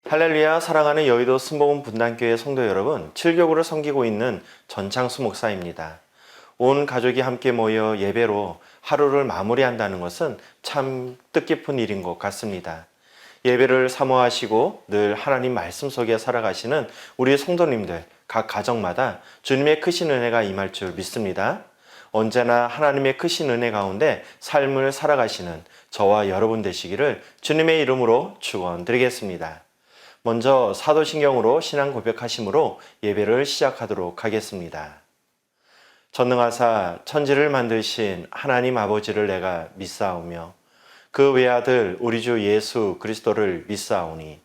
할렐루야. 사랑하는 여의도 순복음 분당교회 성도 여러분, 7교구를 섬기고 있는 전창수 목사입니다. 온 가족이 함께 모여 예배로 하루를 마무리한다는 것은 참 뜻깊은 일인 것 같습니다. 예배를 사모하시고 늘 하나님 말씀 속에 살아가시는 우리 성도님들, 각 가정마다 주님의 크신 은혜가 임할 줄 믿습니다. 언제나 하나님의 크신 은혜 가운데 삶을 살아가시는 저와 여러분 되시기를 주님의 이름으로 축원드리겠습니다. 먼저 사도신경으로 신앙 고백하심으로 예배를 시작하도록 하겠습니다. 전능하사 천지를 만드신 하나님 아버지를 내가 믿사오며 그 외아들 우리 주 예수 그리스도를 믿사오니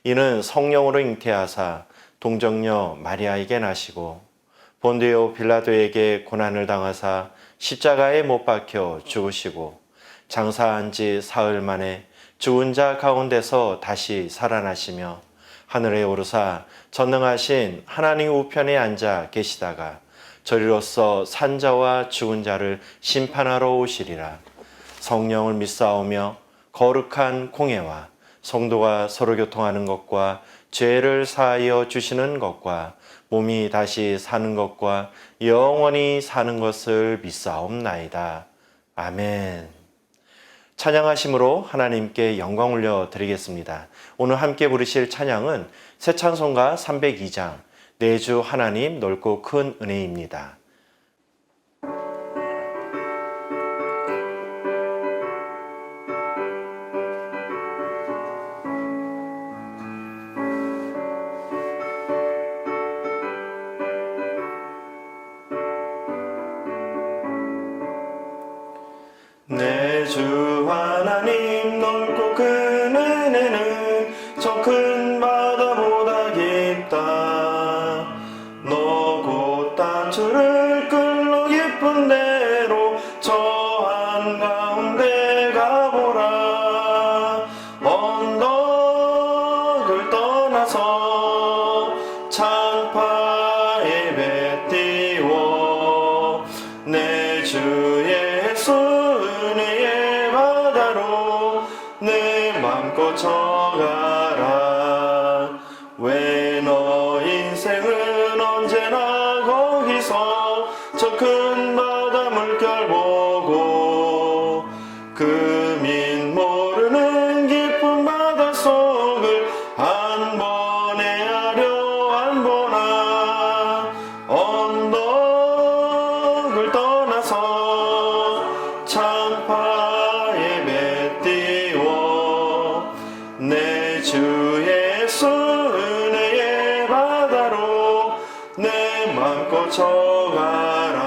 이는 성령으로 잉태하사 동정녀 마리아에게 나시고 본디오 빌라도에게 고난을 당하사 십자가에 못 박혀 죽으시고 장사한 지 사흘 만에 죽은 자 가운데서 다시 살아나시며 하늘에 오르사 전능하신 하나님 우편에 앉아 계시다가 저리로서 산자와 죽은 자를 심판하러 오시리라. 성령을 믿사오며 거룩한 공예와 성도가 서로 교통하는 것과 죄를 사하여 주시는 것과 몸이 다시 사는 것과 영원히 사는 것을 믿사옵나이다. 아멘. 찬양하심으로 하나님께 영광 올려드리겠습니다. 오늘 함께 부르실 찬양은 새 찬송가 302장 내 주 하나님 넓고 큰 은혜입니다. 내 주 하나님 넓고 큰 은혜는 저 큰 바다보다 깊다. 너 곧 단추를 끌로 깊은 데로 저 한가운데 가보라. 언덕을 떠나서 창파에 배 띄워 내 주 예수 은혜의 바다로 내 맘껏 쳐가라. 왜 너 인생은 언제나 거기서 저 큰 바다 물결 보고 금인 모르는 깊은 바다 속을 한 번에 하려 안 보나. 언덕을 떠나서 창파에 배 띄워 내 주 예수 은혜의 바다로 내 맘껏 쳐가라.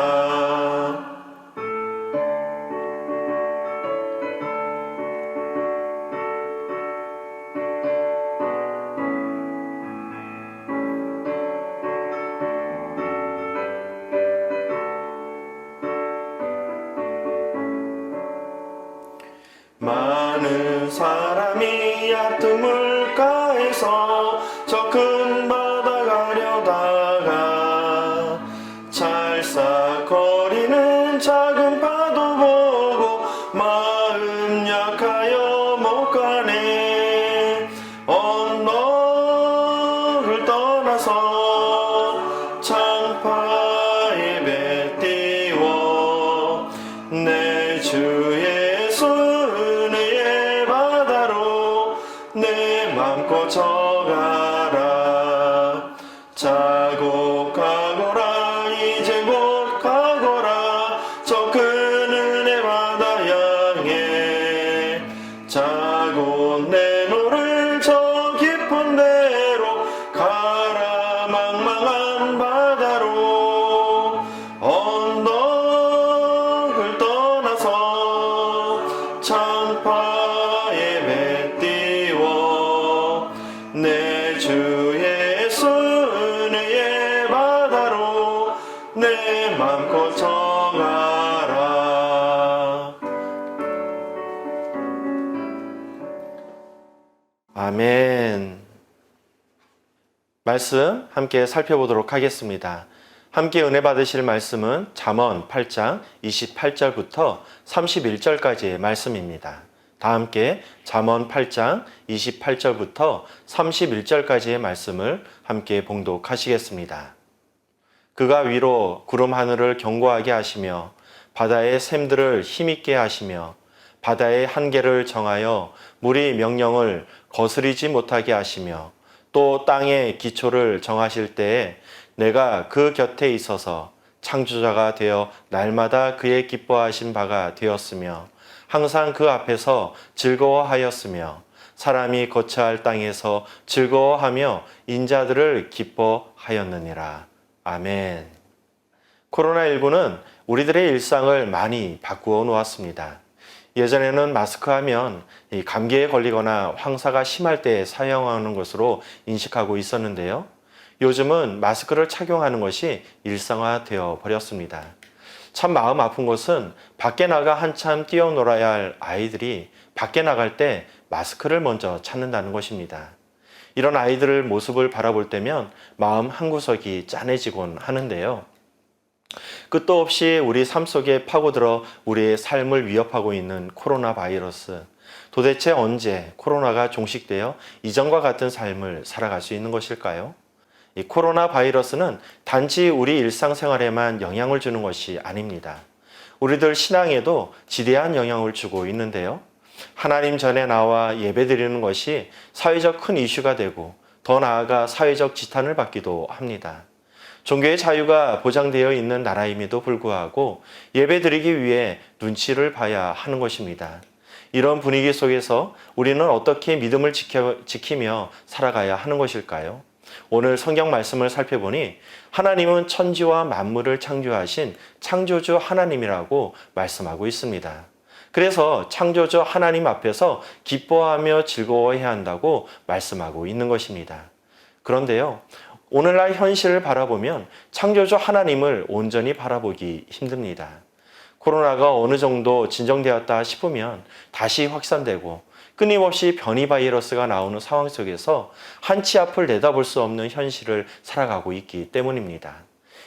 많은 사람이 얕은 물가에서 저 큰 바다 가려다가 찰싹거리는 작은 파도 보고 마음 약하여 못 가네. 언덕을 떠나서 창파에 배 띄워 내 주 예수 은혜의 바다로 내 맘껏 쳐가라. 자고 가거라. 이제 곧 가거라. 저 큰 은혜 바다 향해 자고 내 노를 저 깊은 데로 가라. 망망한 바다로 언덕을 떠나서 창파에 배 띄워 내 주 예수 은혜의 바다로 내 맘껏 쳐가라. 아멘. 말씀 함께 살펴보도록 하겠습니다. 함께 은혜 받으실 말씀은 잠언 8장 28절부터 31절까지의 말씀입니다. 다 함께 잠언 8장 28절부터 31절까지의 말씀을 함께 봉독하시겠습니다. 그가 위로 구름 하늘을 견고하게 하시며 바다의 샘들을 힘있게 하시며 바다의 한계를 정하여 물이 명령을 거스리지 못하게 하시며 또 땅의 기초를 정하실 때에 내가 그 곁에 있어서 창조자가 되어 날마다 그의 기뻐하신 바가 되었으며 항상 그 앞에서 즐거워하였으며 사람이 거처할 땅에서 즐거워하며 인자들을 기뻐하였느니라. 아멘. 코로나19는 우리들의 일상을 많이 바꾸어 놓았습니다. 예전에는 마스크하면 감기에 걸리거나 황사가 심할 때 사용하는 것으로 인식하고 있었는데요. 요즘은 마스크를 착용하는 것이 일상화되어 버렸습니다. 참 마음 아픈 것은 밖에 나가 한참 뛰어놀아야 할 아이들이 밖에 나갈 때 마스크를 먼저 찾는다는 것입니다. 이런 아이들의 모습을 바라볼 때면 마음 한구석이 짠해지곤 하는데요. 끝도 없이 우리 삶 속에 파고들어 우리의 삶을 위협하고 있는 코로나 바이러스. 도대체 언제 코로나가 종식되어 이전과 같은 삶을 살아갈 수 있는 것일까요? 이 코로나 바이러스는 단지 우리 일상생활에만 영향을 주는 것이 아닙니다. 우리들 신앙에도 지대한 영향을 주고 있는데요. 하나님 전에 나와 예배드리는 것이 사회적 큰 이슈가 되고 더 나아가 사회적 지탄을 받기도 합니다. 종교의 자유가 보장되어 있는 나라임에도 불구하고 예배드리기 위해 눈치를 봐야 하는 것입니다. 이런 분위기 속에서 우리는 어떻게 믿음을 지키며 살아가야 하는 것일까요? 오늘 성경 말씀을 살펴보니 하나님은 천지와 만물을 창조하신 창조주 하나님이라고 말씀하고 있습니다. 그래서 창조주 하나님 앞에서 기뻐하며 즐거워해야 한다고 말씀하고 있는 것입니다. 그런데요, 오늘날 현실을 바라보면 창조주 하나님을 온전히 바라보기 힘듭니다. 코로나가 어느 정도 진정되었다 싶으면 다시 확산되고 끊임없이 변이 바이러스가 나오는 상황 속에서 한치 앞을 내다볼 수 없는 현실을 살아가고 있기 때문입니다.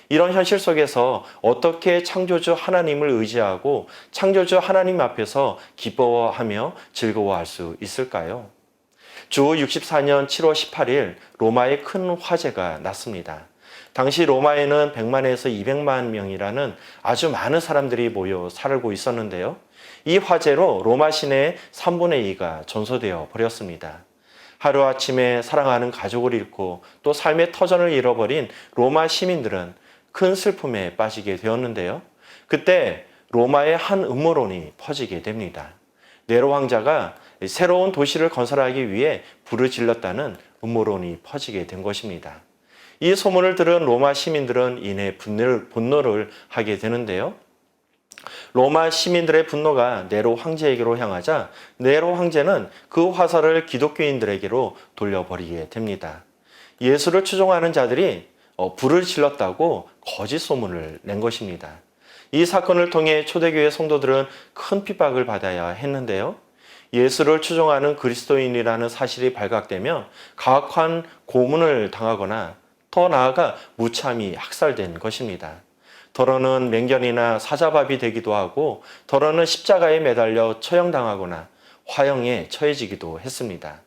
이런 현실 속에서 어떻게 창조주 하나님을 의지하고 창조주 하나님 앞에서 기뻐하며 즐거워할 수 있을까요? 주 64년 7월 18일 로마에 큰 화재가 났습니다. 당시 로마에는 100만에서 200만 명이라는 아주 많은 사람들이 모여 살고 있었는데요. 이 화재로 로마 시내의 3분의 2가 전소되어 버렸습니다. 하루아침에 사랑하는 가족을 잃고 또 삶의 터전을 잃어버린 로마 시민들은 큰 슬픔에 빠지게 되었는데요. 그때 로마의 한 음모론이 퍼지게 됩니다. 네로 황제가 새로운 도시를 건설하기 위해 불을 질렀다는 음모론이 퍼지게 된 것입니다. 이 소문을 들은 로마 시민들은 이내 분노를 하게 되는데요. 로마 시민들의 분노가 네로 황제에게로 향하자 네로 황제는 그 화살을 기독교인들에게로 돌려버리게 됩니다. 예수를 추종하는 자들이 불을 질렀다고 거짓 소문을 낸 것입니다. 이 사건을 통해 초대교회 성도들은 큰 핍박을 받아야 했는데요. 예수를 추종하는 그리스도인이라는 사실이 발각되면 가혹한 고문을 당하거나 더 나아가 무참히 학살된 것입니다. 더러는 맹견이나 사자밥이 되기도 하고 더러는 십자가에 매달려 처형당하거나 화형에 처해지기도 했습니다.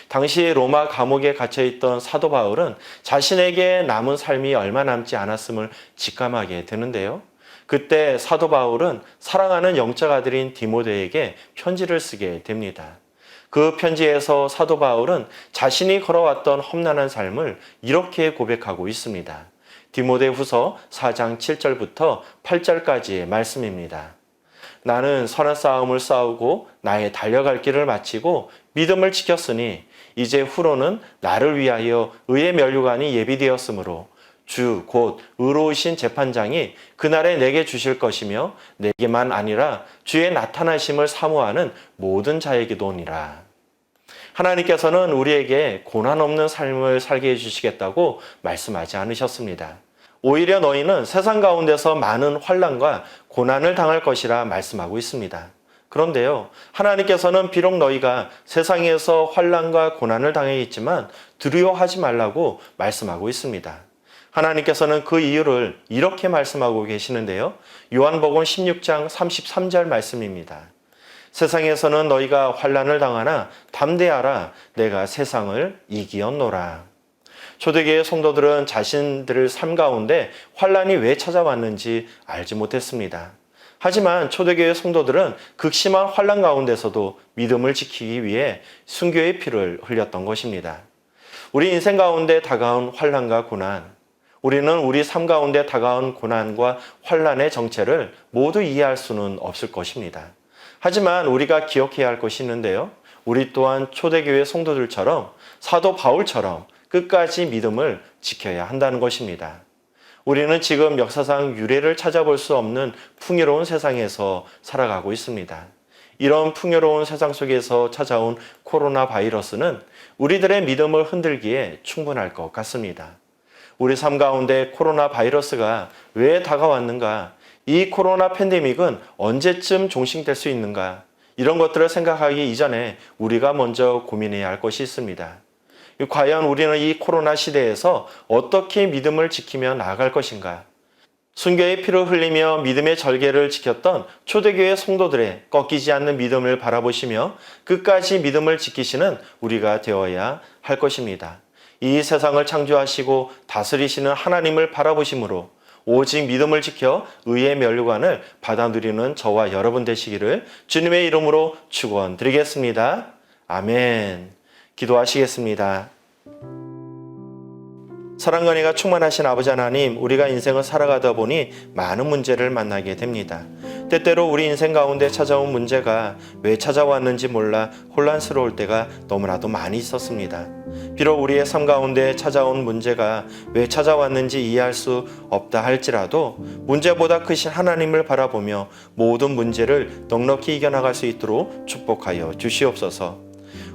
당시 로마 감옥에 갇혀있던 사도 바울은 자신에게 남은 삶이 얼마 남지 않았음을 직감하게 되는데요. 그때 사도 바울은 사랑하는 영적 아들인 디모데에게 편지를 쓰게 됩니다. 그 편지에서 사도 바울은 자신이 걸어왔던 험난한 삶을 이렇게 고백하고 있습니다. 디모데후서 4장 7절부터 8절까지의 말씀입니다. 나는 선한 싸움을 싸우고 나의 달려갈 길을 마치고 믿음을 지켰으니 이제 후로는 나를 위하여 의의 면류관이 예비되었으므로 주 곧 의로우신 재판장이 그날에 내게 주실 것이며 내게만 아니라 주의 나타나심을 사모하는 모든 자에게도니라. 하나님께서는 우리에게 고난 없는 삶을 살게 해주시겠다고 말씀하지 않으셨습니다. 오히려 너희는 세상 가운데서 많은 환난과 고난을 당할 것이라 말씀하고 있습니다. 그런데요, 하나님께서는 비록 너희가 세상에서 환난과 고난을 당하겠지만 두려워하지 말라고 말씀하고 있습니다. 하나님께서는 그 이유를 이렇게 말씀하고 계시는데요. 요한복음 16장 33절 말씀입니다. 세상에서는 너희가 환난을 당하나 담대하라. 내가 세상을 이기었노라. 초대교회 성도들은 자신들의 삶 가운데 환난이 왜 찾아왔는지 알지 못했습니다. 하지만 초대교회 성도들은 극심한 환난 가운데서도 믿음을 지키기 위해 순교의 피를 흘렸던 것입니다. 우리 인생 가운데 다가온 환난과 고난, 우리는 우리 삶 가운데 다가온 고난과 환난의 정체를 모두 이해할 수는 없을 것입니다. 하지만 우리가 기억해야 할 것이 있는데요. 우리 또한 초대교회 성도들처럼 사도 바울처럼 끝까지 믿음을 지켜야 한다는 것입니다. 우리는 지금 역사상 유례를 찾아볼 수 없는 풍요로운 세상에서 살아가고 있습니다. 이런 풍요로운 세상 속에서 찾아온 코로나 바이러스는 우리들의 믿음을 흔들기에 충분할 것 같습니다. 우리 삶 가운데 코로나 바이러스가 왜 다가왔는가? 이 코로나 팬데믹은 언제쯤 종식될 수 있는가? 이런 것들을 생각하기 이전에 우리가 먼저 고민해야 할 것이 있습니다. 과연 우리는 이 코로나 시대에서 어떻게 믿음을 지키며 나아갈 것인가? 순교의 피를 흘리며 믿음의 절개를 지켰던 초대교회 성도들의 꺾이지 않는 믿음을 바라보시며 끝까지 믿음을 지키시는 우리가 되어야 할 것입니다. 이 세상을 창조하시고 다스리시는 하나님을 바라보심으로 오직 믿음을 지켜 의의 면류관을 받아 누리는 저와 여러분 되시기를 주님의 이름으로 축원드리겠습니다. 아멘. 기도하시겠습니다. 사랑과 은혜가 충만하신 아버지 하나님, 우리가 인생을 살아가다 보니 많은 문제를 만나게 됩니다. 때때로 우리 인생 가운데 찾아온 문제가 왜 찾아왔는지 몰라 혼란스러울 때가 너무나도 많이 있었습니다. 비록 우리의 삶 가운데 찾아온 문제가 왜 찾아왔는지 이해할 수 없다 할지라도 문제보다 크신 하나님을 바라보며 모든 문제를 넉넉히 이겨나갈 수 있도록 축복하여 주시옵소서.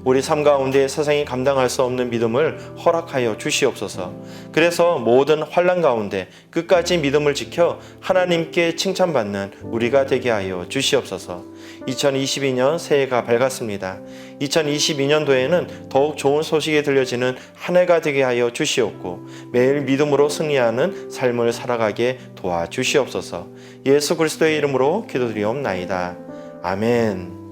우리 삶 가운데 세상이 감당할 수 없는 믿음을 허락하여 주시옵소서. 그래서 모든 환난 가운데 끝까지 믿음을 지켜 하나님께 칭찬받는 우리가 되게 하여 주시옵소서. 2022년 새해가 밝았습니다. 2022년도에는 더욱 좋은 소식이 들려지는 한 해가 되게 하여 주시옵고 매일 믿음으로 승리하는 삶을 살아가게 도와주시옵소서. 예수 그리스도의 이름으로 기도드리옵나이다. 아멘.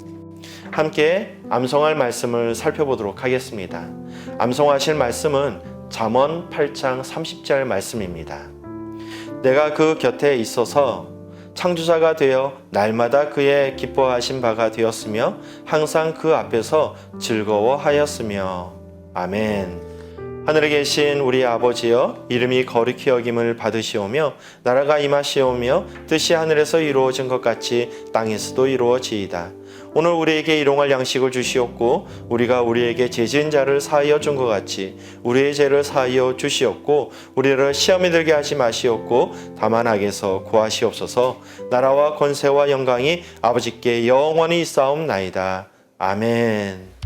함께 암송할 말씀을 살펴보도록 하겠습니다. 암송하실 말씀은 잠언 8장 30절 말씀입니다. 내가 그 곁에 있어서 창조자가 되어 날마다 그의 기뻐하신 바가 되었으며 항상 그 앞에서 즐거워하였으며. 아멘. 하늘에 계신 우리 아버지여, 이름이 거룩히 여김을 받으시오며 나라가 임하시오며 뜻이 하늘에서 이루어진 것 같이 땅에서도 이루어지이다. 오늘 우리에게 일용할 양식을 주시옵고 우리가 우리에게 죄지은 자를 사하여 준 것 같이 우리의 죄를 사하여 주시옵고 우리를 시험에 들게 하지 마시옵고 다만 악에서 구하시옵소서. 나라와 권세와 영광이 아버지께 영원히 있사옵나이다. 아멘.